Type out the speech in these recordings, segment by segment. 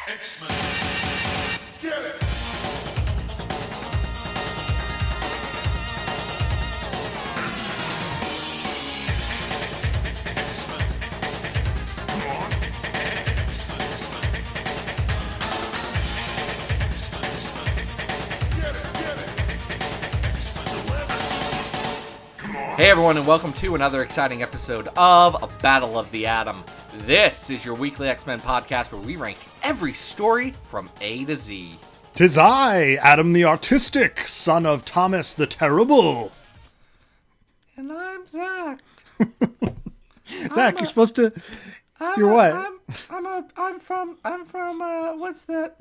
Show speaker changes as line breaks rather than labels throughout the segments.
X-Men. Get it!
Hey everyone, and welcome to another exciting episode of A Battle of the Atom. This is your weekly X-Men podcast where we rank every story from A to Z.
'Tis I, Adam the Artistic, son of Thomas the Terrible.
And I'm Zach.
Zach, you're supposed to... You're what?
I'm from what's the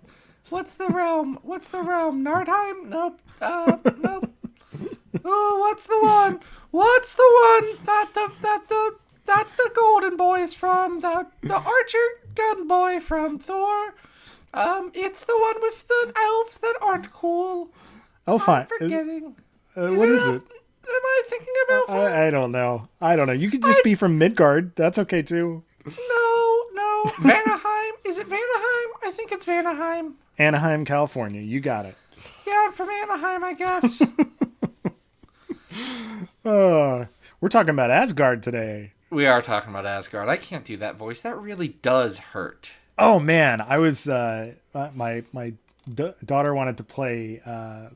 realm? What's the realm? Nardheim? Nope. Nope. Oh, what's the one? What's the one that the golden boy is from? The archer gun boy from Thor. It's the one with the elves that aren't cool.
Oh, fine.
I'm forgetting.
What is it?
Am I thinking about?
I don't know. You could just be from Midgard. That's okay too.
No. Vanaheim. Is it Vanaheim? I think it's Vanaheim.
Anaheim, California. You got it.
Yeah, I'm from Anaheim, I guess.
We're talking about Asgard today.
We are talking about Asgard. I can't do that voice. That really does hurt.
Oh man, I was my daughter wanted to play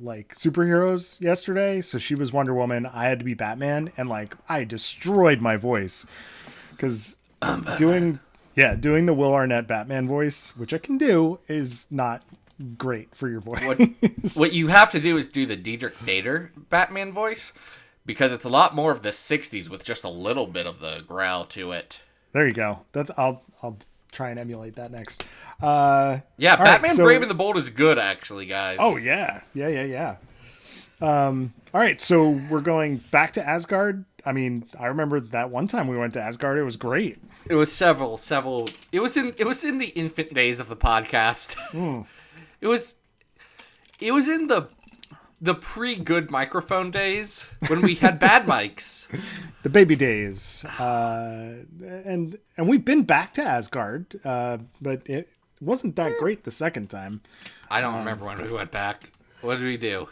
like superheroes yesterday, so she was Wonder Woman. I had to be Batman, and like I destroyed my voice because doing the Will Arnett Batman voice, which I can do, is not great for your voice.
What you have to do is do the Diedrich Bader Batman voice, because it's a lot more of the 60s with just a little bit of the growl to it.
There you go. I'll try and emulate that next.
Yeah, Batman Brave and the Bold is good, actually, guys.
Oh, yeah. All right, so we're going back to Asgard. I mean, I remember that one time we went to Asgard. It was great.
It was several. It was in the infant days of the podcast. It was in the pre-good microphone days when we had bad mics.
The baby days. And we've been back to Asgard, but it wasn't that great the second time.
I don't remember when we went back. What did we do?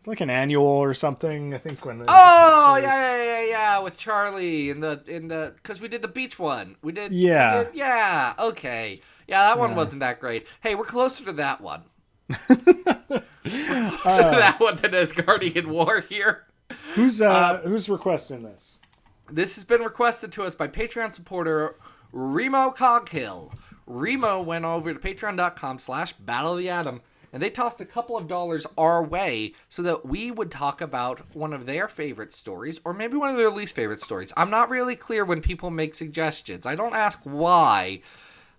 Like an annual or something, I think.
Yeah, with Charlie in the because we did the beach one. We did. Yeah, okay. Yeah, that one wasn't that great. Hey, we're closer to that one. So that one than Asgardian War here.
Who's requesting this?
This has been requested to us by Patreon supporter Remo Coghill. Remo went over to patreon.com/Battle of the Atom, and they tossed a couple of dollars our way so that we would talk about one of their favorite stories, or maybe one of their least favorite stories. I'm not really clear when people make suggestions. I don't ask why.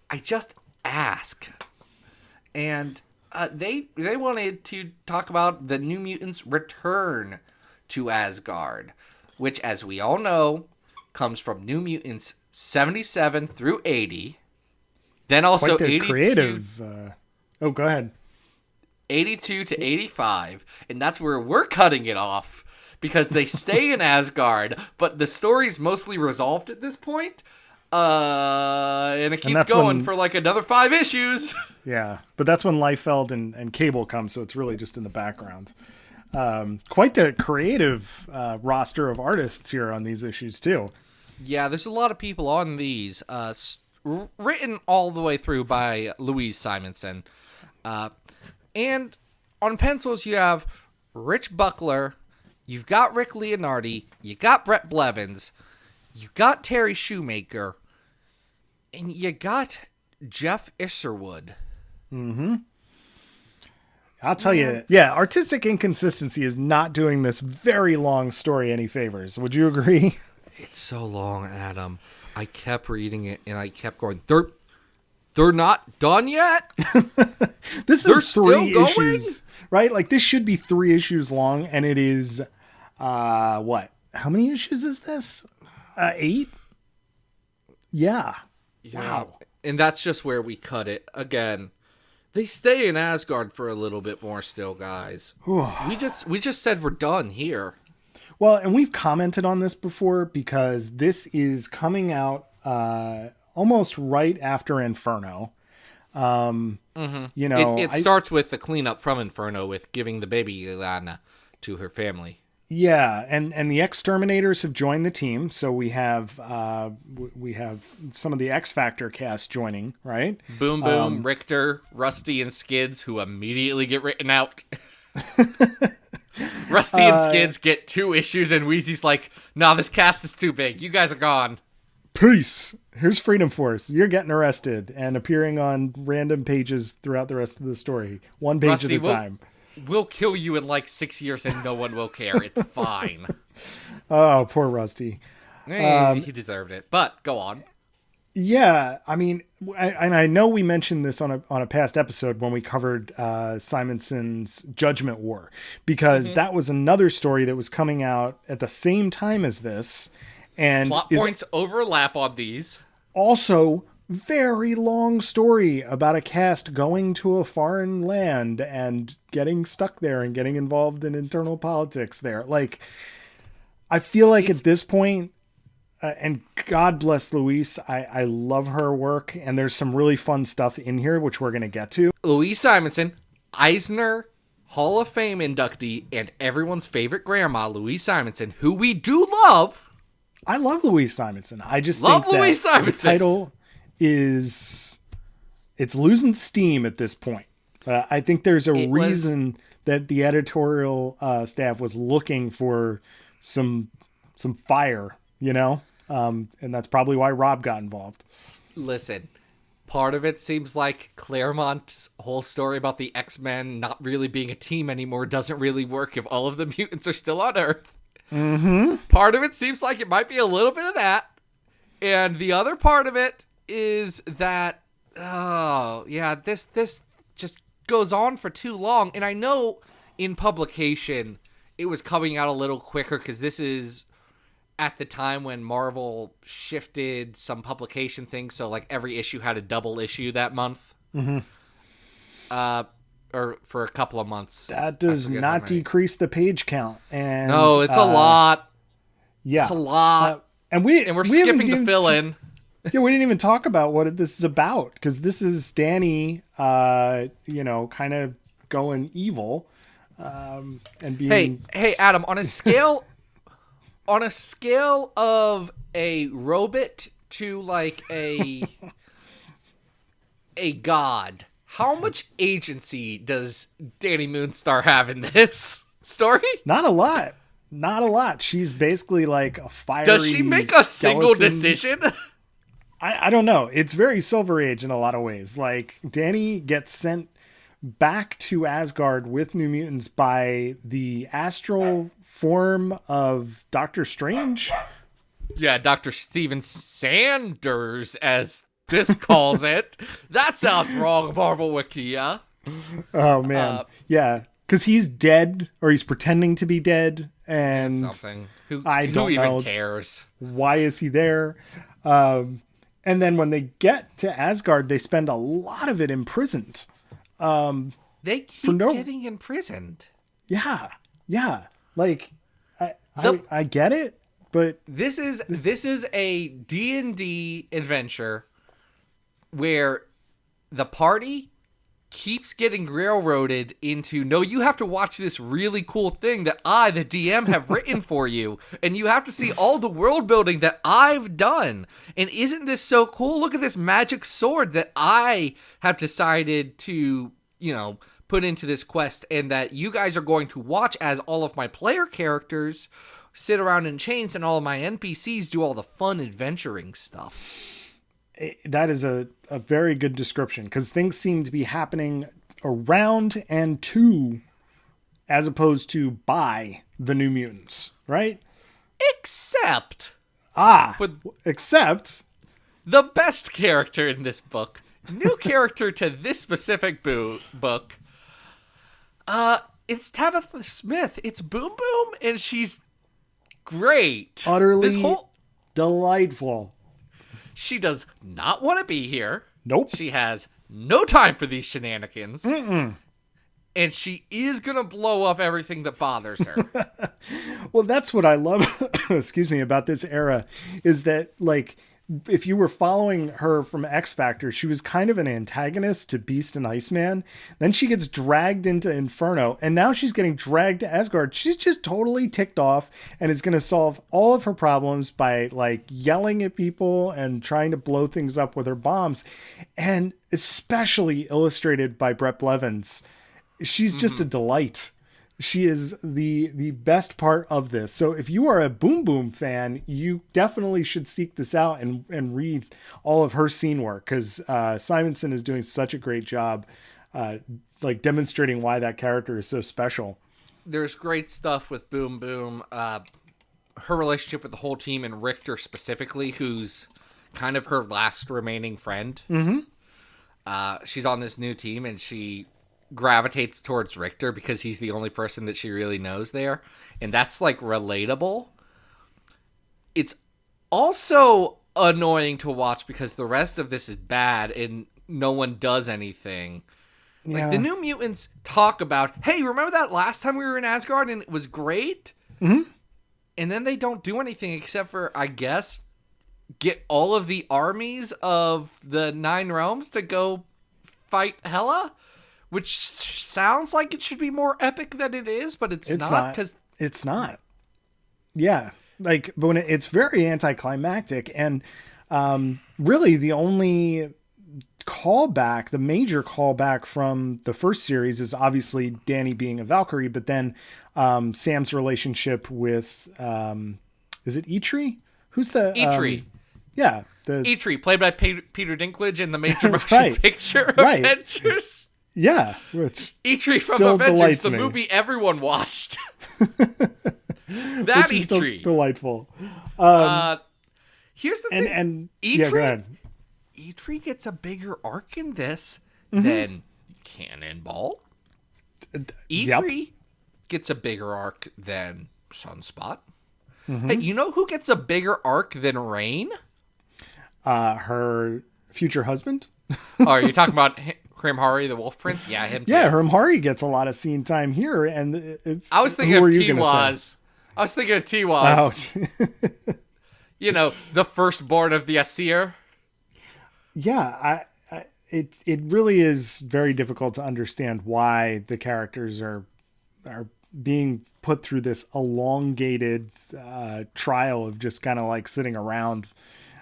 I just ask. And they wanted to talk about the New Mutants' return to Asgard, which, as we all know, comes from New Mutants 77 through 80. Then also 82.
Creative. Go ahead.
82 to 85, and that's where we're cutting it off because they stay in Asgard, but the story's mostly resolved at this point. And it keeps going for like another 5 issues.
Yeah, but that's when Liefeld and Cable come, so it's really just in the background. Quite the creative roster of artists here on these issues, too.
Yeah, there's a lot of people on these, written all the way through by Louise Simonson. And on pencils, you have Rich Buckler, you've got Rick Leonardi, you got Brett Blevins, you got Terry Shoemaker, and you got Jeff Isherwood.
Mm-hmm. I'll tell you, artistic inconsistency is not doing this very long story any favors. Would you agree?
It's so long, Adam. I kept reading it, and I kept going, They're not done yet?
This is 3 issues, right? Like, this should be 3 issues long, and it is, what? How many issues is this? 8? Yeah. Wow.
And that's just where we cut it. Again, they stay in Asgard for a little bit more still, guys. we just said we're done here.
Well, and we've commented on this before because this is coming out almost right after Inferno. You know,
It starts with the cleanup from Inferno with giving the baby Ilana to her family.
Yeah, and the Exterminators have joined the team, so we have some of the X Factor cast joining, right?
Boom Boom, Richter, Rusty, and Skids, who immediately get written out. Rusty and Skids get 2 issues, and Wheezy's like, "Nah, this cast is too big. You guys are gone."
Peace. Here's Freedom Force. You're getting arrested and appearing on random pages throughout the rest of the story, one page
Rusty,
at a time.
We'll kill you in like 6 years, and no one will care. It's fine.
Oh, poor Rusty.
He deserved it, but go on.
Yeah, I mean, and I know we mentioned this on a past episode when we covered Simonson's Judgment War, because that was another story that was coming out at the same time as this, and
Plot points overlap on these.
Also, very long story about a cast going to a foreign land and getting stuck there and getting involved in internal politics there. Like, I feel like at this point, and God bless Louise, I love her work, and there's some really fun stuff in here, which we're going to get to.
Louise Simonson, Eisner Hall of Fame inductee, and everyone's favorite grandma, Louise Simonson, who we do love.
I love Louise Simonson. I just
love
think
Louise
that
Simonson.
The title it's losing steam at this point. I think there's a reason that the editorial staff was looking for some fire, you know, and that's probably why Rob got involved.
Listen, part of it seems like Claremont's whole story about the X-Men not really being a team anymore doesn't really work if all of the mutants are still on Earth. Part of it seems like it might be a little bit of that, and the other part of it is that, this just goes on for too long. And I know in publication it was coming out a little quicker because this is at the time when Marvel shifted some publication things, so like every issue had a double issue that month. Or for a couple of months.
That does not decrease the page count. And
no, it's a lot.
Yeah,
it's a lot.
And
we're skipping the fill in.
Yeah, we didn't even talk about what this is about, because this is Danny, kind of going evil, and being.
Hey, Adam. On a scale of a robot to like a god, how much agency does Danny Moonstar have in this story?
Not a lot. She's basically like a fiery.
Does she make a single decision?
I don't know. It's very Silver Age in a lot of ways. Like, Danny gets sent back to Asgard with New Mutants by the astral form of Doctor Strange.
Yeah, Dr. Steven Sanders, as this calls it. That sounds wrong, Marvel Wikia.
Oh, man. Yeah, because he's dead, or he's pretending to be dead, and
something. Who
even
know cares?
Why is he there? And then when they get to Asgard, they spend a lot of it imprisoned.
They keep getting imprisoned.
Yeah. Like, I get it, but
this is a D&D adventure where the party keeps getting railroaded into, no, you have to watch this really cool thing that I, the DM, have written for you, and you have to see all the world building that I've done. And isn't this so cool? Look at this magic sword that I have decided to, put into this quest, and that you guys are going to watch as all of my player characters sit around in chains and all of my NPCs do all the fun adventuring stuff.
That is a very good description, because things seem to be happening around and to, as opposed to by, the New Mutants, right?
Except the best character in this book, new character to this specific book, it's Tabitha Smith. It's Boom Boom, and she's great.
Utterly delightful.
She does not want to be here.
Nope.
She has no time for these shenanigans.
Mm-mm.
And she is going to blow up everything that bothers her.
Well, that's what I love, excuse me, about this era, is that, like, if you were following her from X Factor, she was kind of an antagonist to Beast and Iceman. Then she gets dragged into Inferno, and now she's getting dragged to Asgard. She's just totally ticked off and is going to solve all of her problems by like yelling at people and trying to blow things up with her bombs. And especially illustrated by Brett Blevins. She's just a delight. She is the best part of this. So if you are a Boom Boom fan, you definitely should seek this out and read all of her scene work, because Simonson is doing such a great job like demonstrating why that character is so special.
There's great stuff with Boom Boom. Her relationship with the whole team, and Richter specifically, who's kind of her last remaining friend. She's on this new team, and she gravitates towards Richter because he's the only person that she really knows there, and that's like relatable. It's also annoying to watch because the rest of this is bad and no one does anything. Like the New Mutants talk about, hey, remember that last time we were in Asgard and it was great? And then they don't do anything except for, I guess, get all of the armies of the 9 realms to go fight Hela. Which sounds like it should be more epic than it is, but it's not. Because
it's not. Yeah. Like, but when it's very anticlimactic, and really the only callback, the major callback from the first series is obviously Danny being a Valkyrie, but then Sam's relationship with, is it Eitri? Who's the...
Eitri.
Yeah.
Eitri, played by Peter Dinklage in the major motion picture Avengers.
Yeah, which
Eitri from Avengers, the movie everyone watched. That
which
Eitri,
delightful.
Here's the thing,
and
Eitri gets a bigger arc in this than Cannonball. Eitri gets a bigger arc than Sunspot. Hey, you know who gets a bigger arc than Rain?
Her future husband.
Oh, are you talking about Hrimhari, the Wolf Prince? Yeah, him too.
Yeah, Hrimhari gets a lot of scene time here, and it's...
I was thinking of T-Waz.
Oh.
You know, the firstborn of the Asir.
Yeah, it really is very difficult to understand why the characters are being put through this elongated trial of just kind of like sitting around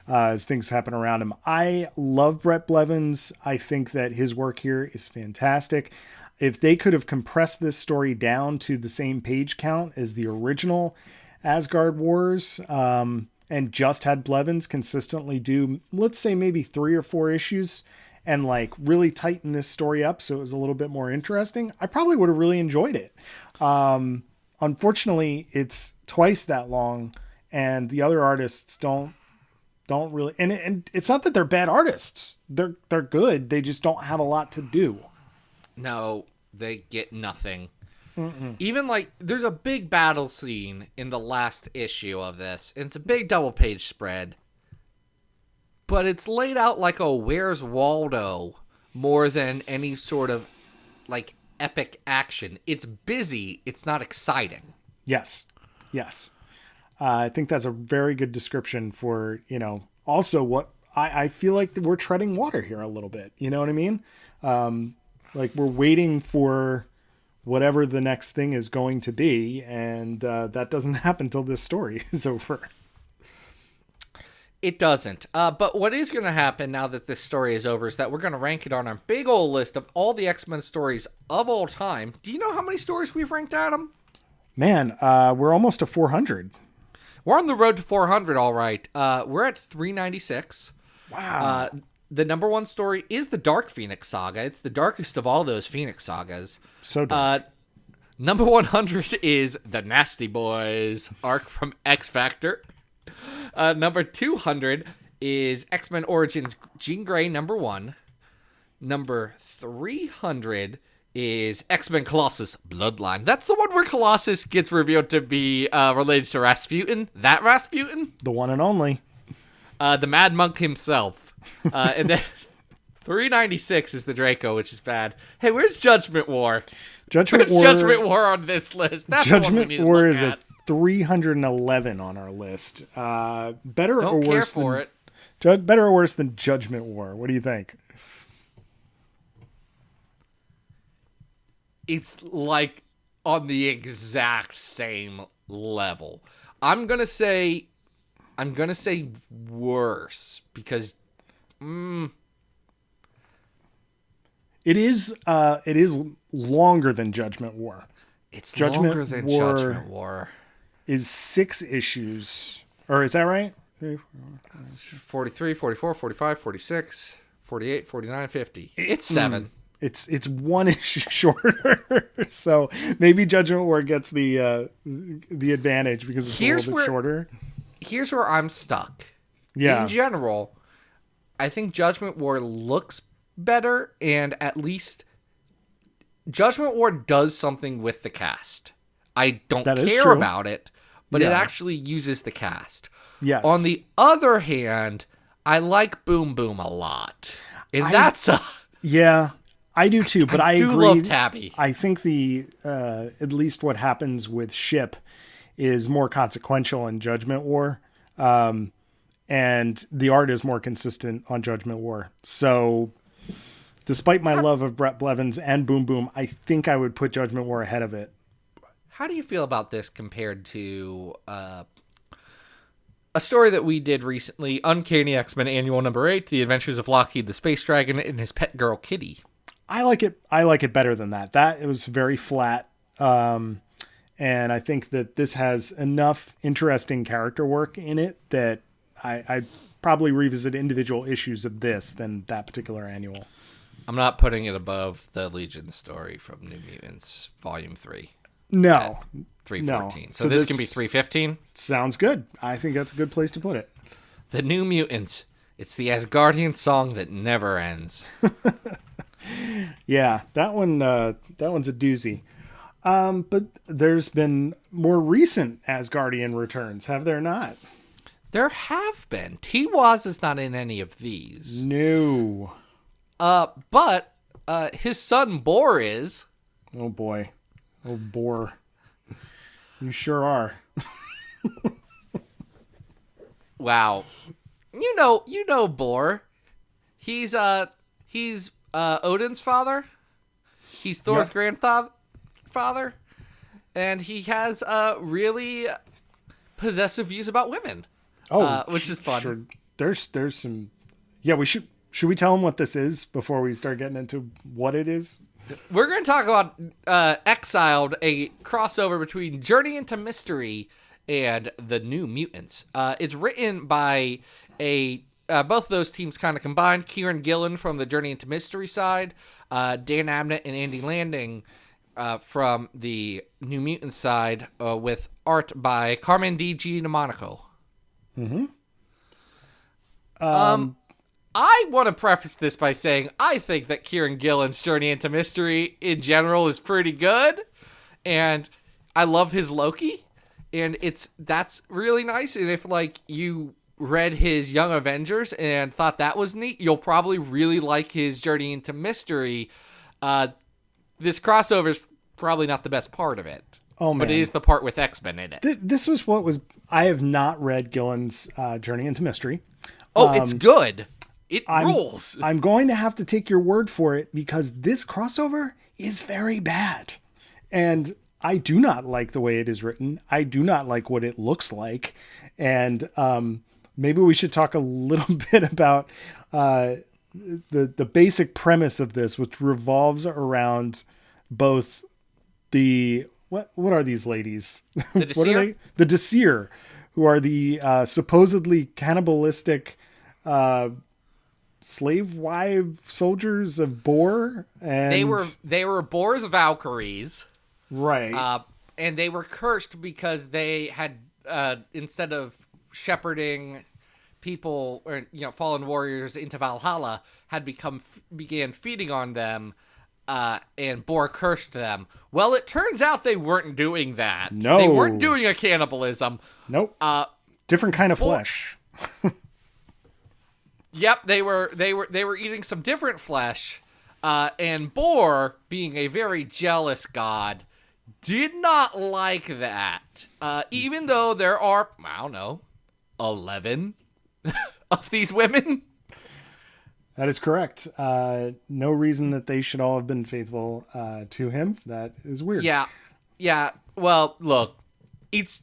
as things happen around him. I love Brett Blevins. I think that his work here is fantastic. If they could have compressed this story down to the same page count as the original Asgard Wars, and just had Blevins consistently do, let's say, maybe 3 or 4 issues and like really tighten this story up so it was a little bit more interesting, I probably would have really enjoyed it. Unfortunately, it's twice that long, and the other artists don't really, and it's not that they're bad artists. They're good. They just don't have a lot to do.
No, they get nothing. Even like there's a big battle scene in the last issue of this. It's a big double page spread, but it's laid out like a Where's Waldo more than any sort of like epic action. It's busy. It's not exciting. Yes.
I think that's a very good description for, also what I feel like we're treading water here a little bit. You know what I mean? Like we're waiting for whatever the next thing is going to be. And that doesn't happen till this story is over.
It doesn't. But what is going to happen now that this story is over is that we're going to rank it on our big old list of all the X-Men stories of all time. Do you know how many stories we've ranked, Adam?
Man, we're almost to 400.
We're on the road to 400, all right. We're at 396.
Wow.
The number 1 story is the Dark Phoenix Saga. It's the darkest of all those Phoenix sagas.
So dark.
Number 100 is the Nasty Boys arc from X Factor. Number 200 is X-Men Origins Jean Grey number 1. Number 300 is X-Men Colossus Bloodline. That's the one where Colossus gets revealed to be related to Rasputin. That Rasputin?
The one and only.
The Mad Monk himself. And then 396 is the Draco, which is bad. Hey, where's Judgment War?
Judgment
War on this list? That's
Judgment
the one we need
War
to look
is
at.
at 311 on our list. Better
Don't
or
care
worse
for
than
it.
Better or worse than Judgment War? What do you think?
It's like on the exact same level. I'm gonna say worse because
it is longer than Judgment War.
It's
Judgment
longer than
War
Judgment War.
Is 6 issues. Or is that right?
43, 44, 45, 46, 48, 49, 50. It's 7.
It's 1 issue shorter. So maybe Judgment War gets the advantage because it's a little bit shorter.
Here's where I'm stuck.
Yeah.
In general, I think Judgment War looks better, and at least Judgment War does something with the cast. I don't care about it, but it actually uses the cast.
Yes.
On the other hand, I like Boom Boom a lot. And that's a...
Yeah, I do too, but I
do
agree.
love Tabby.
I think at least what happens with Ship is more consequential in Judgment War. And the art is more consistent on Judgment War. So despite my love of Brett Blevins and Boom Boom, I think I would put Judgment War ahead of it.
How do you feel about this compared to a story that we did recently, Uncanny X-Men Annual Number 8, The Adventures of Lockheed the Space Dragon and His Pet Girl Kitty?
I like it better than that. It was very flat. And I think that this has enough interesting character work in it that I probably revisit individual issues of this than that particular annual.
I'm not putting it above the Legion story from New Mutants Volume 3.
No.
314.
No.
So this can be 315?
Sounds good. I think that's a good place to put it.
The New Mutants. It's the Asgardian song that never ends.
Yeah, that one's a doozy. But there's been more recent Asgardian returns, have there not?
There have been. T-Waz is not in any of these.
No.
But his son Bor is.
Oh boy. Oh, Bor. You sure are.
Wow. You know Bor. He's Odin's father. He's Thor's grandfather. And he has really possessive views about women.
Oh,
which is fun.
Sure. There's some. Yeah, should we tell him what this is before we start getting into what it is?
We're going to talk about Exiled, a crossover between Journey into Mystery and the New Mutants. It's written by both of those teams kind of combined. Kieran Gillen from the Journey into Mystery side, Dan Abnett and Andy Landing from the New Mutants side, with art by Carmen D. Giandomenico.
Mm-hmm.
I want to preface this by saying I think that Kieran Gillen's Journey into Mystery in general is pretty good, and I love his Loki, and that's really nice. And if you read his Young Avengers and thought that was neat, you'll probably really like his Journey into Mystery. This crossover is probably not the best part of it.
Oh, man.
But it is the part with X-Men in it.
This was I have not read Gillen's Journey into Mystery.
Oh, it's good. It rules.
I'm going to have to take your word for it because this crossover is very bad. And I do not like the way it is written. I do not like what it looks like. And maybe we should talk a little bit about the basic premise of this, which revolves around both the... What are these ladies?
The Disir?
What are they? The Disir, who are the supposedly cannibalistic... slave wife soldiers of Bor, and
they were Bor's Valkyries,
right?
And they were cursed because they had instead of shepherding people or fallen warriors into Valhalla, had began feeding on them, and Bor cursed them. Well, it turns out they weren't doing that.
No,
they weren't doing a cannibalism.
Nope. Different kind of flesh.
Yep, they were eating some different flesh, and Bor, being a very jealous god, did not like that. Even though there are, 11 of these women.
That is correct. No reason that they should all have been faithful to him. That is weird.
Yeah. Well, look, it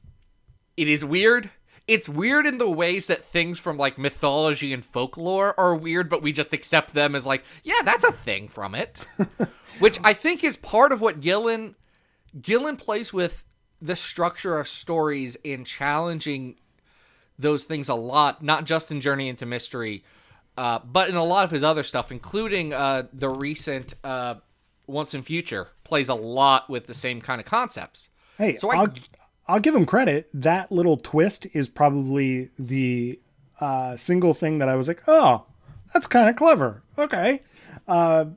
is weird. It's weird in the ways that things from like mythology and folklore are weird, but we just accept them as like, yeah, that's a thing from it. Which I think is part of what Gillen plays with the structure of stories in challenging those things a lot, not just in Journey into Mystery, but in a lot of his other stuff, including the recent Once and Future, plays a lot with the same kind of concepts.
Hey,
so
I'll give him credit. That little twist is probably the single thing that I was like, oh, that's kind of clever. Okay.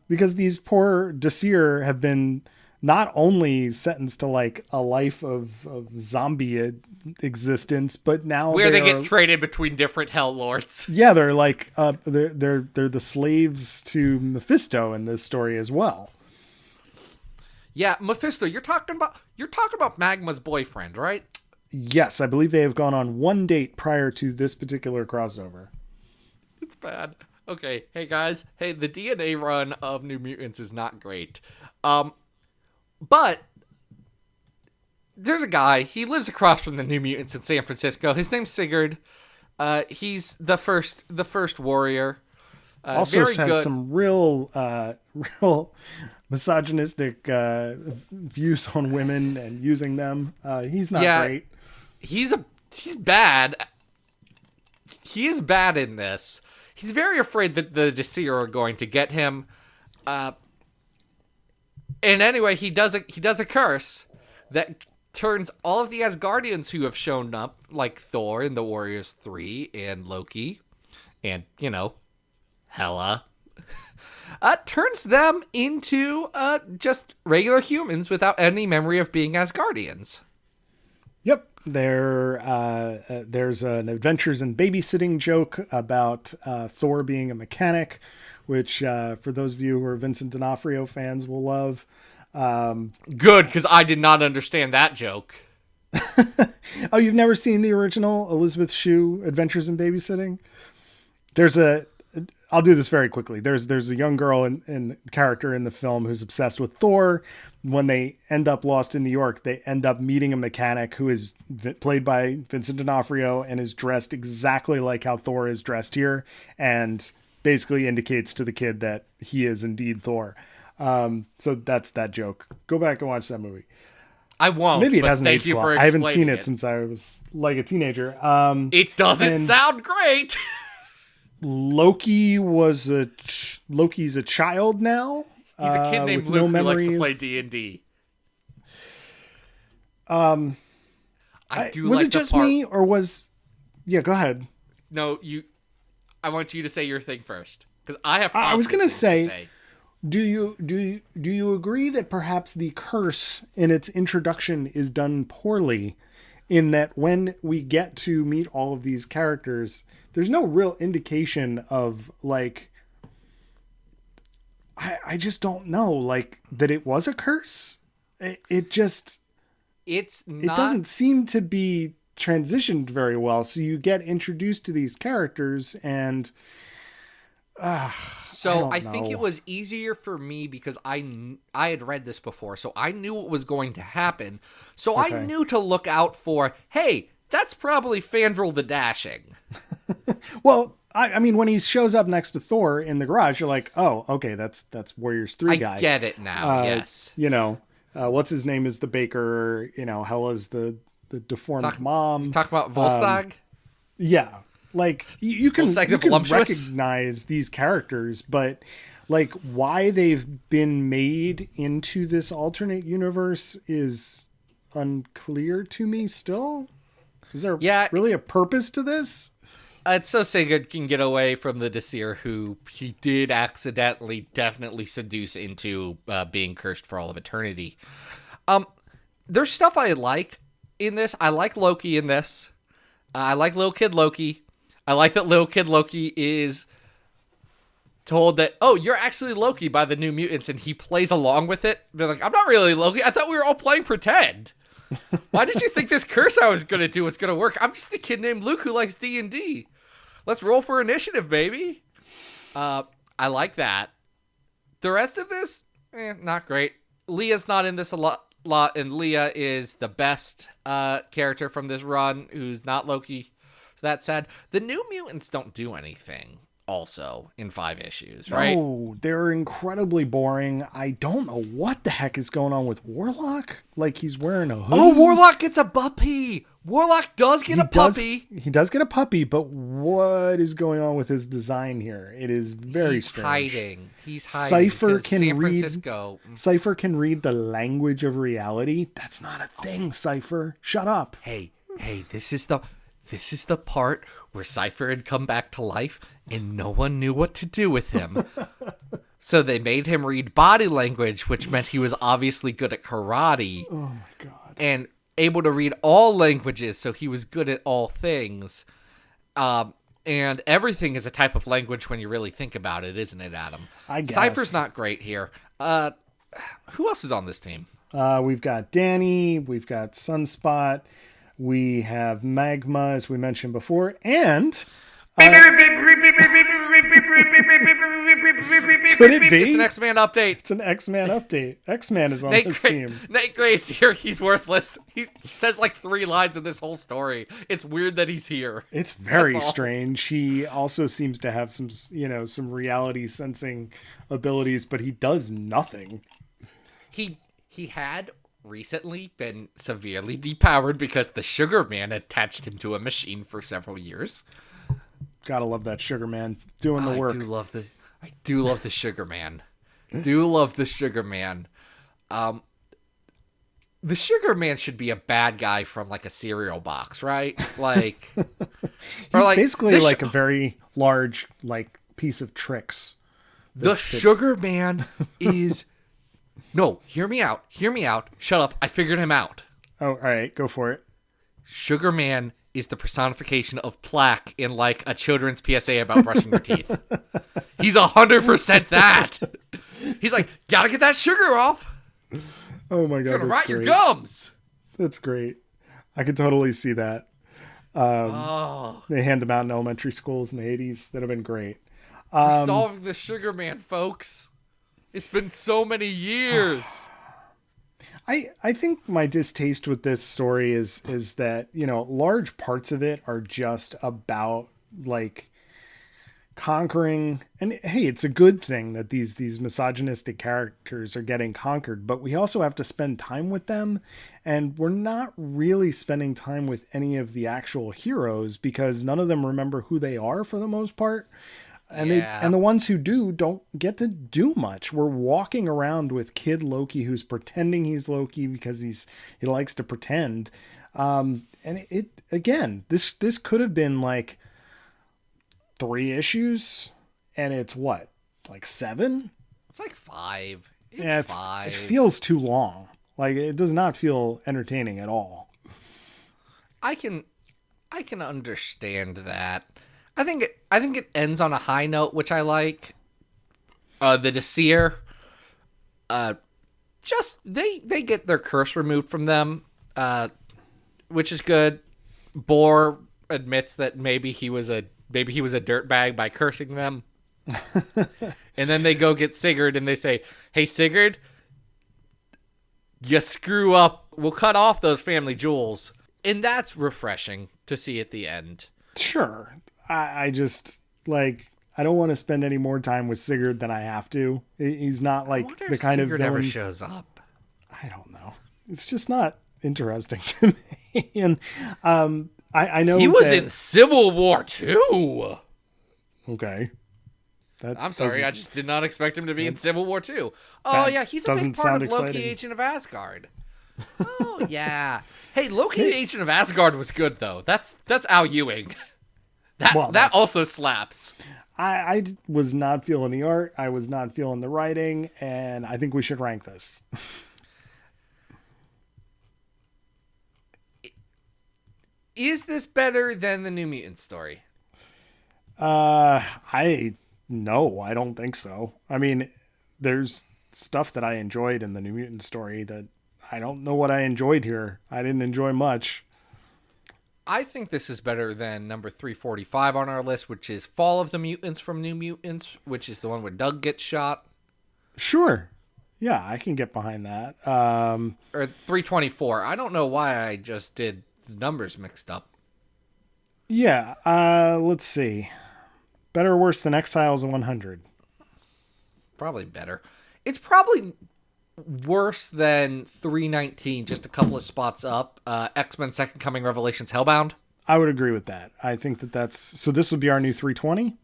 Because these poor Desir have been not only sentenced to like a life of zombie existence, but now
where they get traded between different hell lords.
Yeah, they're like they're the slaves to Mephisto in this story as well.
Yeah, Mephisto, you're talking about Magma's boyfriend, right?
Yes, I believe they have gone on one date prior to this particular crossover.
It's bad. Okay, hey guys. Hey, the DNA run of New Mutants is not great. But there's a guy, he lives across from the New Mutants in San Francisco. His name's Sigurd. He's the first warrior.
Also
very
has
good.
some real misogynistic views on women and using them. He's not great.
He's bad. He is bad in this. He's very afraid that the Desir are going to get him. And anyway, he does a curse that turns all of the Asgardians who have shown up, like Thor in the Warriors 3 and Loki, and, Hela, turns them into just regular humans without any memory of being Asgardians.
Yep. There's an Adventures in Babysitting joke about Thor being a mechanic, which for those of you who are Vincent D'Onofrio fans will love.
Good, because I did not understand that joke.
Oh, you've never seen the original Elizabeth Shue Adventures in Babysitting? I'll do this very quickly. There's a young girl in character in the film who's obsessed with Thor. When they end up lost in New York, they end up meeting a mechanic who is played by Vincent D'Onofrio and is dressed exactly like how Thor is dressed here, and basically indicates to the kid that he is indeed Thor. So that's that joke. Go back and watch that movie.
I won't.
Maybe it hasn't aged well. I haven't seen it since I was like a teenager.
It doesn't sound great.
Loki's a child now.
He's a kid named Luke who likes to play D&D.
Was it just me or was? Yeah, go ahead.
No, I want you to say your thing first because I have.
I was gonna say. Do you agree that perhaps the curse in its introduction is done poorly, in that when we get to meet all of these characters, there's no real indication of like. I just don't know, like, that it was a curse. It doesn't seem to be transitioned very well. So you get introduced to these characters and
so I think it was easier for me because I had read this before, so I knew what was going to happen. So okay. I knew to look out for, hey, that's probably Fandral the Dashing.
Well, I mean, when he shows up next to Thor in the garage, you're like, oh, okay, that's Warriors 3 guy.
I get it now, yes.
What's his name is the baker, Hela's the deformed mom.
Talk about Volstagg?
Yeah. Like, you can recognize these characters, but like why they've been made into this alternate universe is unclear to me still. Is there really a purpose to this?
It's so Sigurd can get away from the Desir who he did definitely seduce into being cursed for all of eternity. There's stuff I like in this. I like Loki in this. I like Little Kid Loki. I like that Little Kid Loki is told that, oh, you're actually Loki by the New Mutants, and he plays along with it. They're like, I'm not really Loki. I thought we were all playing pretend. Why did you think this curse I was going to do was going to work? I'm just a kid named Luke who likes D&D. Let's roll for initiative, baby. I like that. The rest of this, not great. Leah's not in this a lot, and Leah is the best character from this run, who's not Loki. So that's sad. The New Mutants don't do anything. Also in 5 issues, right?
Oh, they're incredibly boring. I don't know what the heck is going on with Warlock. Like, he's wearing a hoodie.
Oh, Warlock gets a puppy. Warlock does get a puppy.
He does get a puppy, but what is going on with his design here? It is very strange.
He's hiding.
Cypher can
San
read.
Francisco.
Cypher can read the language of reality. That's not a thing, Cypher. Shut up.
Hey, this is the part where Cypher had come back to life and no one knew what to do with him. So they made him read body language, which meant he was obviously good at karate.
Oh my god.
And able to read all languages, so he was good at all things. And everything is a type of language when you really think about it, isn't it, Adam?
I guess.
Cypher's not great here. Who else is on this team?
We've got Danny, we've got Sunspot, we have Magma, as we mentioned before, and... could it be?
It's an X-Man update.
It's an X-Man update. X-Man is on this team.
Nate Gray's here. He's worthless. He says like 3 lines in this whole story. It's weird that he's here.
It's very strange. He also seems to have some reality sensing abilities, but he does nothing.
He had recently been severely depowered because the Sugar Man attached him to a machine for several years.
Gotta love that Sugar Man doing the work.
I do love the Sugar Man. Do love the Sugar Man. The Sugar Man should be a bad guy from like a cereal box, right? Like
he's basically like a very large like piece of tricks.
The Sugar Man is no, hear me out. Shut up. I figured him out.
Oh, all right, go for it.
Sugar Man is the personification of plaque in like a children's PSA about brushing your teeth. He's 100% that. He's like, gotta get that sugar off.
Oh my god,
it's gonna rot your
great.
gums.
That's great. I could totally see that. They hand them out in elementary schools in the 80s. That'd have been great.
We're solving the Sugar Man, folks. It's been so many years.
I think my distaste with this story is that, large parts of it are just about like conquering. And hey, it's a good thing that these misogynistic characters are getting conquered, but we also have to spend time with them. And we're not really spending time with any of the actual heroes because none of them remember who they are for the most part. And the ones who do don't get to do much. We're walking around with Kid Loki, who's pretending he's Loki because he likes to pretend. And this could have been like 3 issues, and it's what, like 7?
It's like 5.
It's
5.
It feels too long. Like, it does not feel entertaining at all.
I can understand that. I think it ends on a high note, which I like. The Seer, just they get their curse removed from them, which is good. Boar admits that maybe he was a dirtbag by cursing them, and then they go get Sigurd and they say, "Hey Sigurd, you screw up. We'll cut off those family jewels," and that's refreshing to see at the end.
Sure. I just, like, I don't want to spend any more time with Sigurd than I have to. He's not, like, the kind
Sigurd
of villain...
ever shows up.
I don't know. It's just not interesting to me. And I know
he was in Civil War too.
Okay.
I'm sorry, I just did not expect him to be in Civil War 2. Oh, yeah, he's a big part of Loki,
exciting.
Agent of Asgard. Oh, yeah. Hey, Loki, Agent of Asgard was good, though. That's Al Ewing. That also slaps.
I was not feeling the art. I was not feeling the writing, and I think we should rank this.
Is this better than the New Mutants story?
No, I don't think so. I mean, there's stuff that I enjoyed in the New Mutant story that I don't know what I enjoyed here. I didn't enjoy much.
I think this is better than number 345 on our list, which is Fall of the Mutants from New Mutants, which is the one where Doug gets shot.
Sure. Yeah, I can get behind that.
Or 324. I don't know why I just did the numbers mixed up.
Yeah, let's see. Better or worse than Exiles of 100?
Probably better. It's probably worse than 319, just a couple of spots up. X-Men Second Coming Revelations Hellbound.
I would agree with that. I think that's... So this would be our new 320?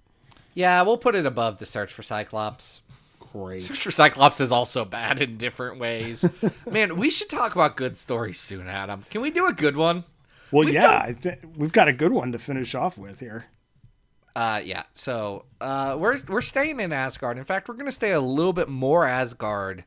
Yeah, we'll put it above the Search for Cyclops.
Great.
Search for Cyclops is also bad in different ways. Man, we should talk about good stories soon, Adam. Can we do a good one?
Well, we've got a good one to finish off with here.
Yeah. So we're staying in Asgard. In fact, we're going to stay a little bit more Asgard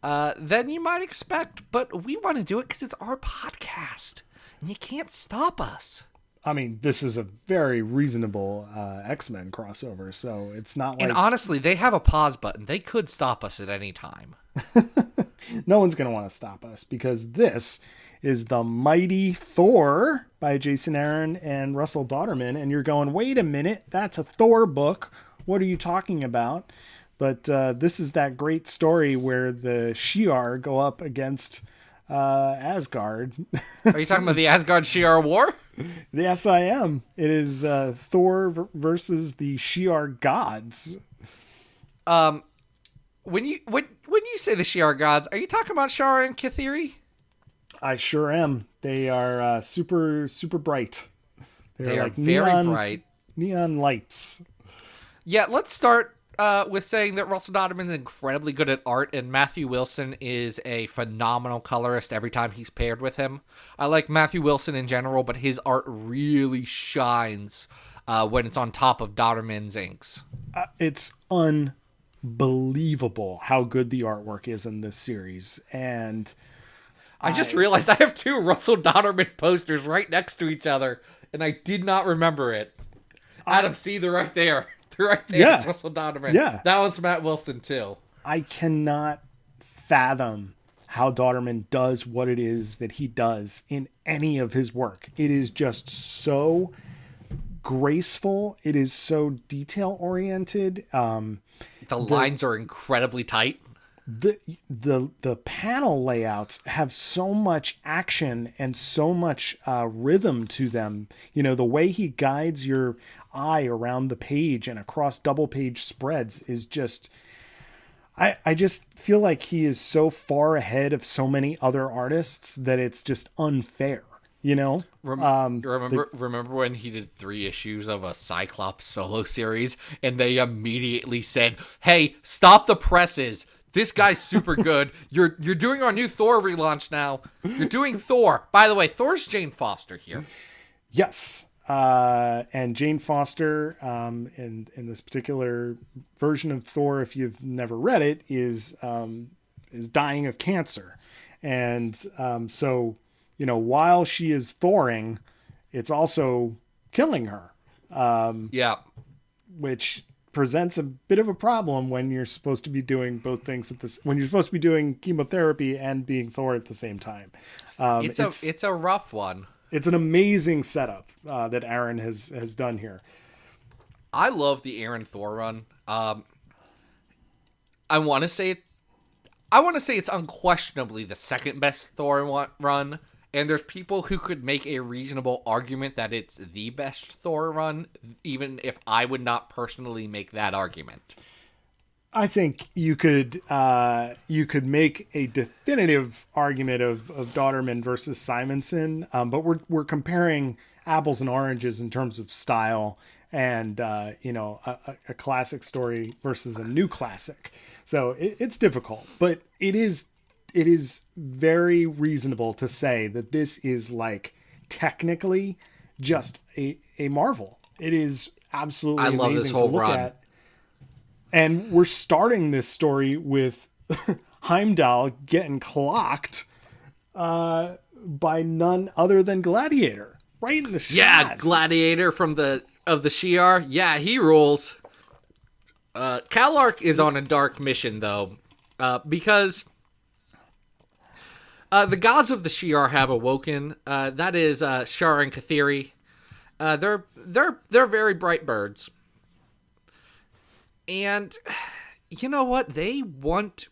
than you might expect, but we want to do it because it's our podcast, and you can't stop us.
I mean, this is a very reasonable X-Men crossover, so it's not like...
And honestly, they have a pause button. They could stop us at any time.
No one's going to want to stop us, because this is The Mighty Thor by Jason Aaron and Russell Dauterman, and you're going, wait a minute, that's a Thor book. What are you talking about? But this is that great story where the Shi'ar go up against Asgard.
Are you talking about the Asgard Shi'ar War?
Yes, I am. It is Thor versus the Shi'ar gods.
When you say the Shi'ar gods, are you talking about Shara and Kathiri?
I sure am. They are super bright.
They are like very bright.
Neon lights.
Yeah, let's start with saying that Russell Dauterman's incredibly good at art, and Matthew Wilson is a phenomenal colorist every time he's paired with him. I like Matthew Wilson in general, but his art really shines when it's on top of Dauterman's inks.
It's unbelievable how good the artwork is in this series, and
I just realized I have two Russell Dauterman posters right next to each other, and I did not remember it. Adam, see, they're right there. They're right there.
Yeah.
It's Russell Dauterman.
Yeah.
That one's Matt Wilson, too.
I cannot fathom how Dauterman does what it is that he does in any of his work. It is just so graceful. It is so detail-oriented.
The lines are incredibly tight.
The panel layouts have so much action and so much rhythm to them. You know, the way he guides your eye around the page and across double page spreads is just... I just feel like he is so far ahead of so many other artists that it's just unfair, you know?
Remember when he did 3 issues of a Cyclops solo series and they immediately said, hey, stop the presses. This guy's super good. You're doing our new Thor relaunch now. You're doing Thor. By the way, Thor's Jane Foster here.
Yes. And Jane Foster, in this particular version of Thor, if you've never read it, is dying of cancer. And so, you know, while she is Thoring, it's also killing her.
Yeah.
Which presents a bit of a problem when you're supposed to be doing both things when you're supposed to be doing chemotherapy and being Thor at the same time.
It's a rough one.
It's an amazing setup that Aaron has done here.
I love the Aaron Thor run. I want to say it's unquestionably the second best Thor run. And there's people who could make a reasonable argument that it's the best Thor run, even if I would not personally make that argument.
I think you could make a definitive argument of Dauterman versus Simonson, but we're comparing apples and oranges in terms of style and a classic story versus a new classic. So it's difficult, but it is very reasonable to say that this is like technically just a marvel. It is absolutely amazing
love this whole
to look
run.
at. And we're starting this story with Heimdall getting clocked by none other than Gladiator, right in the shots.
Yeah, Gladiator of the Shi'ar. Yeah, he rules. Calark is on a dark mission though, because The gods of the Shi'ar have awoken. That is Shi'ar and Kathiri. They're very bright birds. And you know what? They want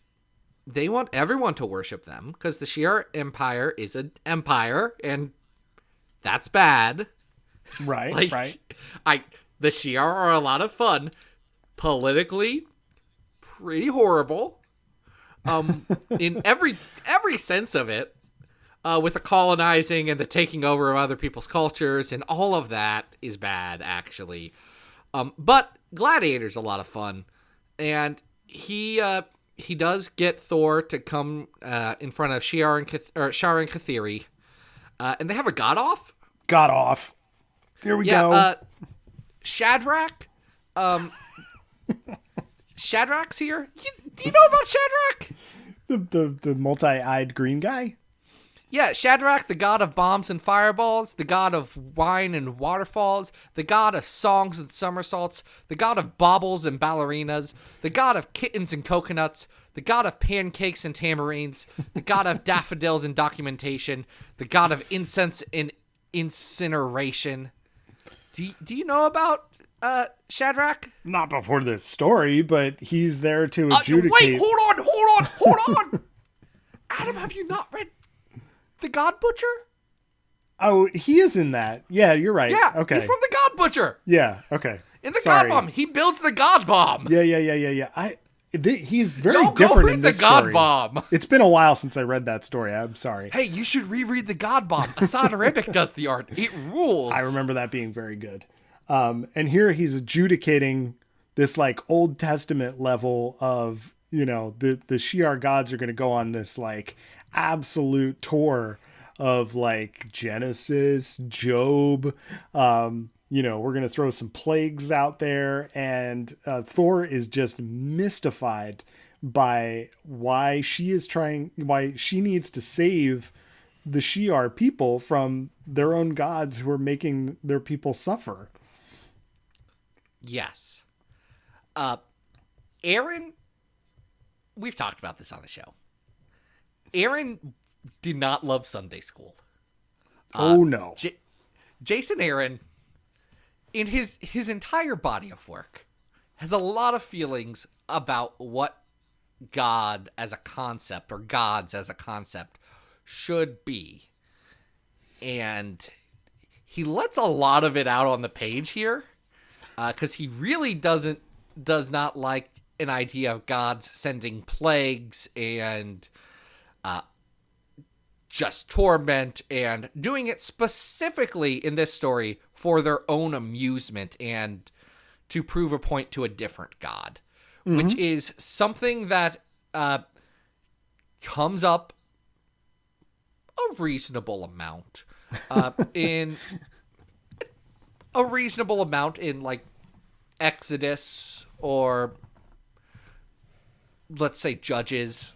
everyone to worship them because the Shi'ar Empire is an empire, and that's bad.
Right, right.
The Shi'ar are a lot of fun. Politically, pretty horrible. In every sense of it, with the colonizing and the taking over of other people's cultures, and all of that is bad, actually. But Gladiator's a lot of fun, and he does get Thor to come in front of Shi'ar and Kathiri, and they have a god off.
God off. Here we go.
Shadrach. Shadrach's here. Do you know about Shadrach?
The multi-eyed green guy?
Yeah, Shadrach, the god of bombs and fireballs, the god of wine and waterfalls, the god of songs and somersaults, the god of baubles and ballerinas, the god of kittens and coconuts, the god of pancakes and tamarines, the god of daffodils and documentation, the god of incense and incineration. Do you know about Shadrach?
Not before this story, but he's there to adjudicate.
Wait, hold on. Adam, have you not read The God Butcher?
Oh, he is in that. Yeah, you're right.
Yeah,
okay.
He's from The God Butcher.
Yeah, okay.
In the God Bomb, he builds the God Bomb.
Yeah. He's very
Go
different
read
in this
the God
story.
Bomb.
It's been a while since I read that story. I'm sorry.
Hey, you should reread the God Bomb. Assad Arabic does the art. It rules.
I remember that being very good. And here he's adjudicating this like Old Testament level of, the Shi'ar gods are going to go on this like absolute tour of like Genesis, Job. We're going to throw some plagues out there. And Thor is just mystified by why she needs to save the Shi'ar people from their own gods who are making their people suffer.
Yes. Aaron, we've talked about this on the show. Aaron did not love Sunday school.
Oh, no.
Jason Aaron, in his entire body of work, has a lot of feelings about what God as a concept, or gods as a concept, should be. And he lets a lot of it out on the page here, because he really does not like an idea of gods sending plagues and just torment, and doing it specifically in this story for their own amusement and to prove a point to a different god, which is something that comes up a reasonable amount in like Exodus, or let's say Judges.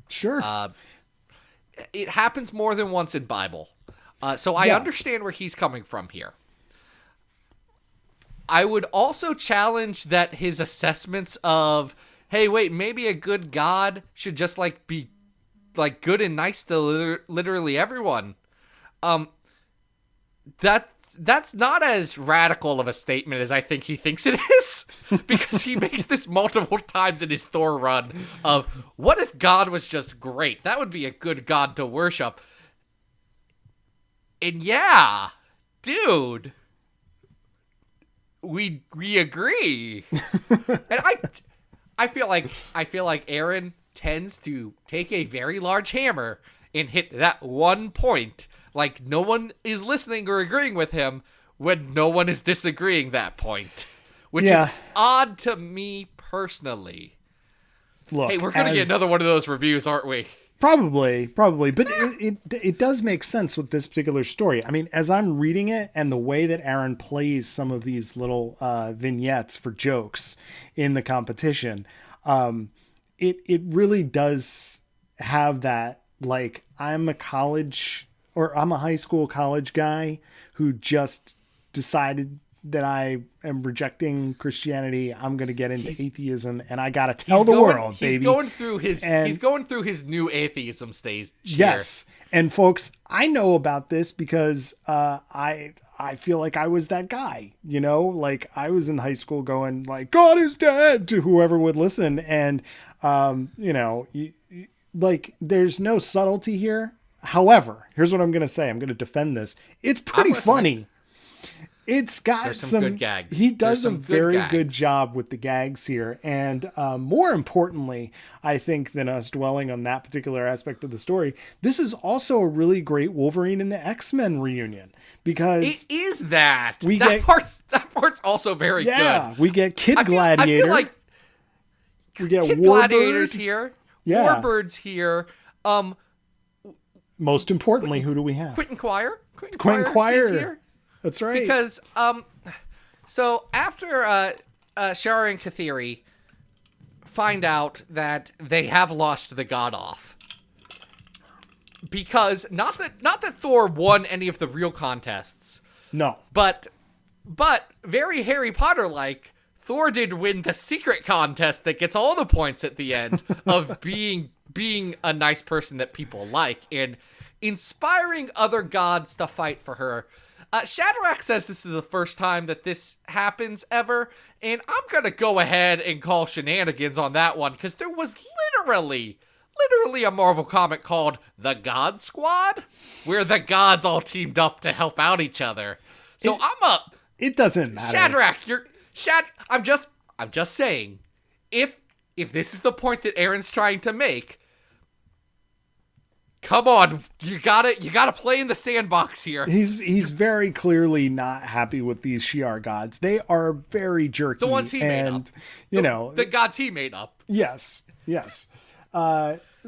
Sure.
It happens more than once in Bible. So I understand where he's coming from here. I would also challenge that his assessments of, hey, wait, maybe a good God should just like be like good and nice to literally everyone. That's not as radical of a statement as I think he thinks it is, because he makes this multiple times in his Thor run of, what if God was just great? That would be a good God to worship. And yeah, dude, we agree. And I feel like Aaron tends to take a very large hammer and hit that one point. Like, no one is listening or agreeing with him when no one is disagreeing that point. Which is odd to me personally.
Look,
hey, we're going to get another one of those reviews, aren't we?
Probably. But it does make sense with this particular story. I mean, as I'm reading it, and the way that Aaron plays some of these little vignettes for jokes in the competition, it really does have that, like, I'm a high school college guy who just decided that I am rejecting Christianity. I'm going to get into atheism, and I got to tell the world, baby.
He's going through his new atheism stage.
Yes. And folks, I know about this because I feel like I was that guy, you know, like I was in high school going like, God is dead to whoever would listen. And, you know, like there's no subtlety here. However, here's what I'm going to say. I'm going to defend this. It's pretty funny. It's got some
good gags.
He does a very good job with the gags here. And more importantly, I think, than us dwelling on that particular aspect of the story, this is also a really great Wolverine and the X-Men reunion. Because
it is that. That part's also very good.
Yeah, we get Kid Gladiator. I feel like we get
Kid Gladiator's here.
Yeah.
Warbird's here.
Most importantly, who do we have?
Quentin Quire.
Quire
is here.
That's right.
Because so after Shi'ar and Kathiri find out that they have lost the god off, because not that Thor won any of the real contests.
No.
But very Harry Potter like, Thor did win the secret contest that gets all the points at the end of being a nice person that people like and inspiring other gods to fight for her. Shadrach says this is the first time that this happens ever, and I'm gonna go ahead and call shenanigans on that one, because there was literally a Marvel comic called The God Squad, where the gods all teamed up to help out each other. So
it doesn't matter.
Shadrach, I'm just saying, if this is the point that Aaron's trying to make, come on, you gotta play in the sandbox here.
He's very clearly not happy with these Shi'ar gods. They are very jerky.
The ones he made up.
You know,
the gods he made up.
Yes.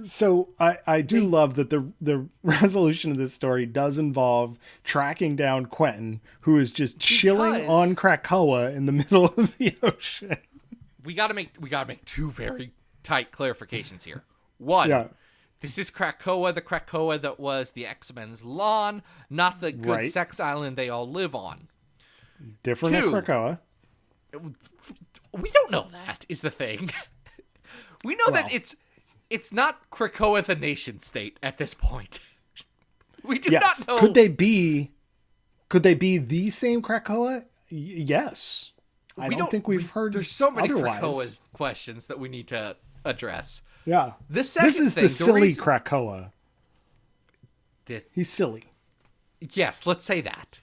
So I do love that the resolution of this story does involve tracking down Quentin, who is just chilling on Krakoa in the middle of the ocean.
We gotta make two very tight clarifications here. One. This is Krakoa, the Krakoa that was the X-Men's lawn, not the good sex island they all live on.
Different at Krakoa.
We don't know that, is the thing. We know that it's not Krakoa the nation state at this point. We do not know.
Could they be the same Krakoa? Yes. I don't think we've heard.
There's so many
otherwise.
Krakoa's questions that we need to address.
Yeah. This is the silly Krakoa. He's silly.
Yes, let's say that.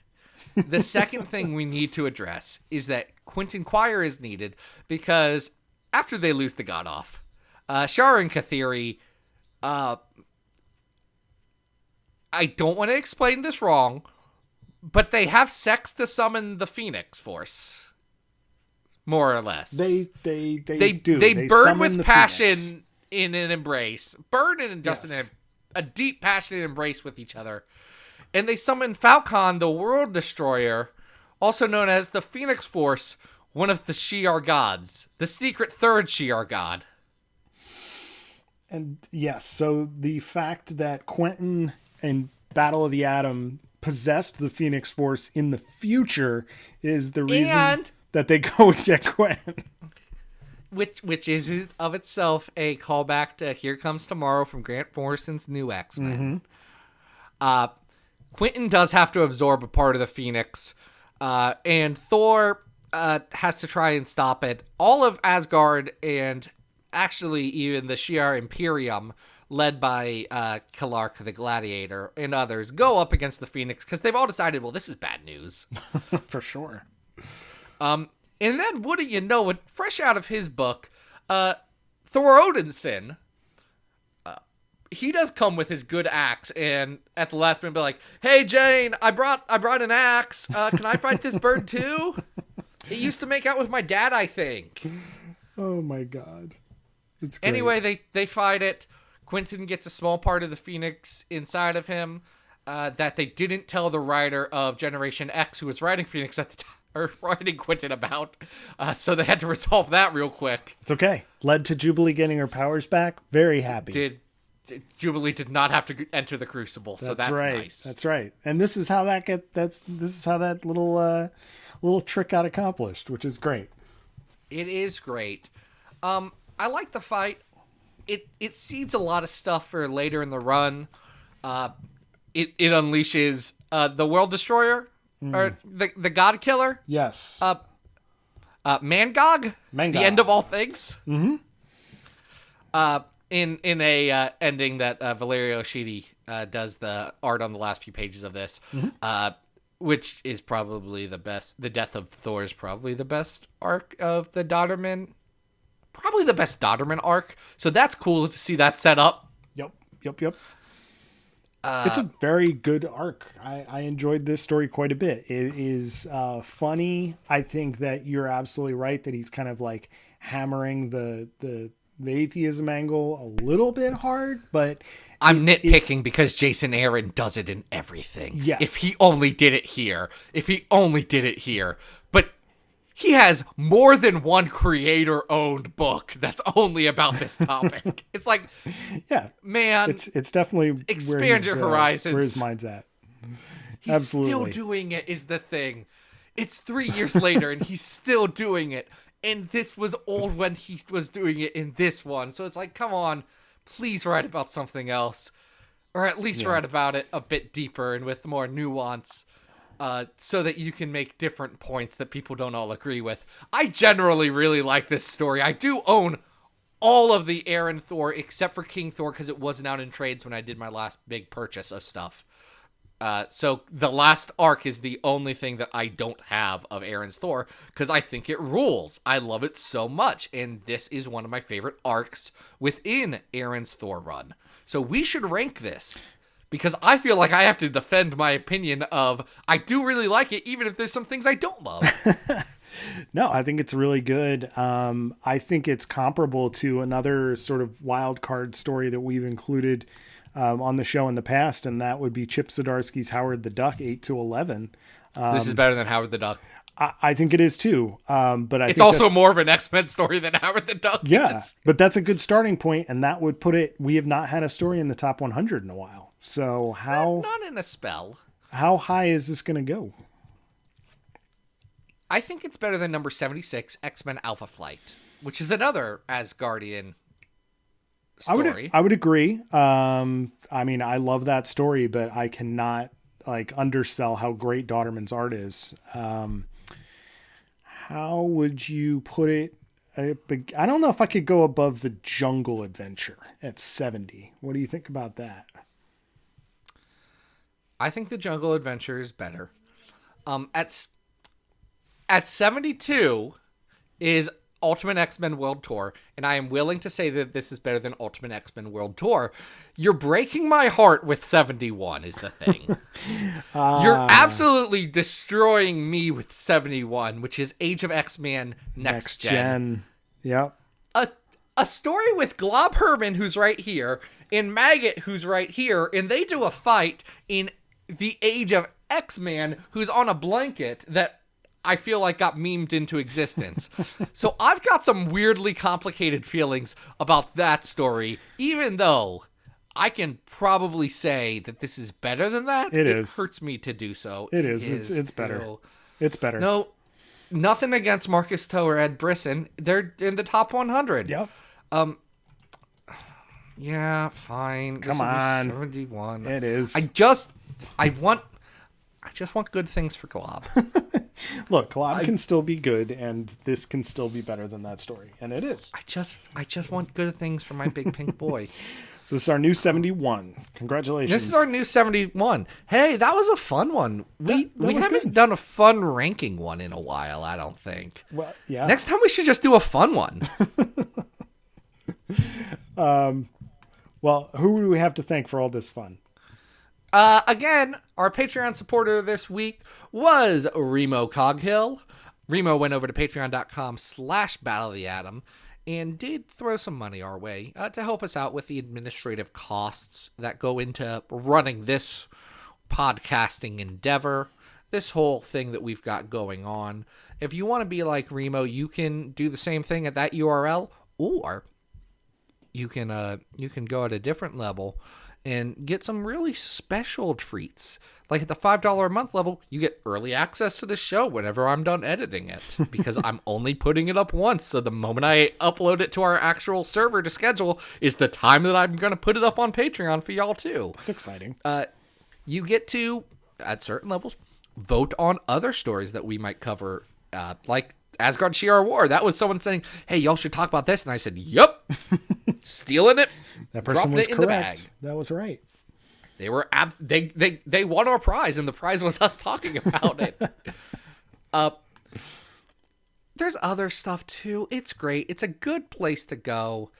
The second thing we need to address is that Quentin Quire is needed because after they lose the god off, Shi'ar and Kathiri, I don't want to explain this wrong, but they have sex to summon the Phoenix Force. More or less. They do. They burn with passion Phoenix. In an embrace. Burn in just in a deep, passionate embrace with each other. And they summon Falcon, the World Destroyer, also known as the Phoenix Force, one of the Shi'ar gods. The secret third Shi'ar god.
And yes, so the fact that Quentin and Battle of the Atom possessed the Phoenix Force in the future is the reason that they go and get Quentin.
Which is of itself a callback to Here Comes Tomorrow from Grant Morrison's New X-Men. Mm-hmm. Quentin does have to absorb a part of the Phoenix, and Thor has to try and stop it. All of Asgard and actually even the Shi'ar Imperium, led by Kalark the Gladiator and others, go up against the Phoenix because they've all decided, well, this is bad news.
For sure.
And then, wouldn't you know it, fresh out of his book, Thor Odinson, he does come with his good axe, and at the last minute be like, "Hey Jane, I brought an axe. Can I fight this bird too? It used to make out with my dad, I think."
Oh my god. It's great.
Anyway, they fight it. Quentin gets a small part of the Phoenix inside of him that they didn't tell the writer of Generation X, who was writing Phoenix at the time, or writing Quentin about. So they had to resolve that real quick.
It's okay. Led to Jubilee getting her powers back. Very happy.
Jubilee did not have to enter the Crucible, so that's
right.
nice.
That's right. And this is how that little little trick got accomplished, which is great.
It is great. I like the fight. It seeds a lot of stuff for later in the run. It unleashes the World Destroyer, or the God Killer.
Yes.
Mangog,
Mangog.
the end of all things. Mm-hmm. In a ending that Valerio Schiti does the art on the last few pages of this, which is probably the best. The death of Thor is probably the best arc of the Dodderman. Probably the best Dodderman arc. So that's cool to see that set up.
Yep. It's a very good arc. I enjoyed this story quite a bit. It is funny. I think that you're absolutely right that he's kind of like hammering the atheism angle a little bit hard, but
I'm nitpicking because Jason Aaron does it in everything.
Yes.
If he only did it here. But he has more than one creator-owned book that's only about this topic. It's like,
yeah,
man,
it's definitely
expand your horizons.
Where his mind's at.
He's
Absolutely.
still doing it is the thing. It's 3 years later and he's still doing it. And this was old when he was doing it in this one. So it's like, come on, please write about something else. Or at least write about it a bit deeper and with more nuance. So that you can make different points that people don't all agree with. I generally really like this story. I do own all of the Aaron Thor except for King Thor because it wasn't out in trades when I did my last big purchase of stuff. So the last arc is the only thing that I don't have of Aaron's Thor because I think it rules. I love it so much. And this is one of my favorite arcs within Aaron's Thor run. So we should rank this. Because I feel like I have to defend my opinion of, I do really like it, even if there's some things I don't love.
No, I think it's really good. I think it's comparable to another sort of wild card story that we've included on the show in the past, and that would be Chip Zdarsky's Howard the Duck 8-11.
This is better than Howard the Duck.
I think it is too. But
it's also more of an X-Men story than Howard the Duck is.
But that's a good starting point, and that would put it, we have not had a story in the top 100 in a while. So
not in a spell.
How high is this going to go?
I think it's better than number 76, X-Men Alpha Flight, which is another Asgardian story.
I would agree. I mean, I love that story, but I cannot undersell how great Dodderman's art is. How would you put it? I don't know if I could go above the Jungle Adventure at 70. What do you think about that?
I think the Jungle Adventure is better. At 72 is Ultimate X-Men World Tour, and I am willing to say that this is better than Ultimate X-Men World Tour. You're breaking my heart with 71 is the thing. You're absolutely destroying me with 71, which is Age of X-Men Next Gen.
Yep.
A story with Glob Herman, who's right here, and Maggot, who's right here, and they do a fight in the Age of X-Man, who's on a blanket that I feel like got memed into existence. So I've got some weirdly complicated feelings about that story, even though I can probably say that this is better than that.
It is.
Hurts me to do so.
It is. It's better. It's better.
No, nothing against Marcus Toe or Ed Brisson. They're in the top 100.
Yep.
Yeah, fine.
Come on.
71.
It is.
I just want good things for Glob.
Look, Glob can still be good, and this can still be better than that story, and it is.
I just want good things for my big pink boy.
So this is our new 71. Congratulations.
This is our new 71. Hey, that was a fun one. We haven't done a fun ranking one in a while, I don't think.
Well, yeah.
Next time we should just do a fun one.
Well, who do we have to thank for all this fun?
Again, our Patreon supporter this week was Remo Coghill. Remo went over to patreon.com/Battle of the Atom and did throw some money our way to help us out with the administrative costs that go into running this podcasting endeavor, this whole thing that we've got going on. If you want to be like Remo, you can do the same thing at that URL, or you can go at a different level and get some really special treats. Like at the $5 a month level, you get early access to the show whenever I'm done editing it, because I'm only putting it up once. So the moment I upload it to our actual server to schedule is the time that I'm going to put it up on Patreon for y'all too.
That's exciting.
You get to, at certain levels, vote on other stories that we might cover, like Asgard Shi'ar War. That was someone saying, hey, y'all should talk about this. And I said, yup, stealing it.
That person was correct.
In the bag.
That was right.
They were they won our prize, and the prize was us talking about it. There's other stuff too. It's great. It's a good place to go.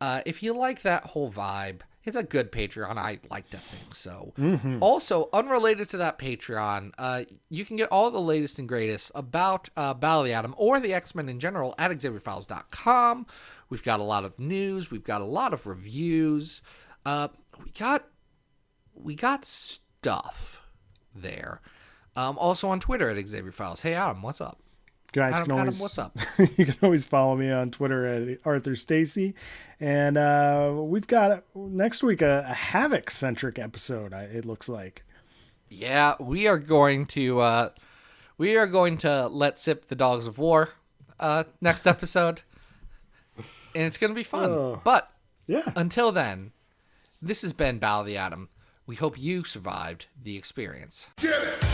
If you like that whole vibe, it's a good Patreon. I like to think so. Mm-hmm. Also, unrelated to that Patreon, you can get all the latest and greatest about Battle of the Atom or the X-Men in general at XavierFiles.com. We've got a lot of news. We've got a lot of reviews. We got stuff there. Also on Twitter at XavierFiles. Hey, Adam, what's up?
Guys,
Adam, what's up?
You can always follow me on Twitter at Arthur Stacy. And we've got next week a Havoc-centric episode, it looks like.
Yeah, we are going to let sip the Dogs of War next episode. And it's going to be fun. But
yeah,
until then, this has been Battle of the Atom. We hope you survived the experience.
Get it!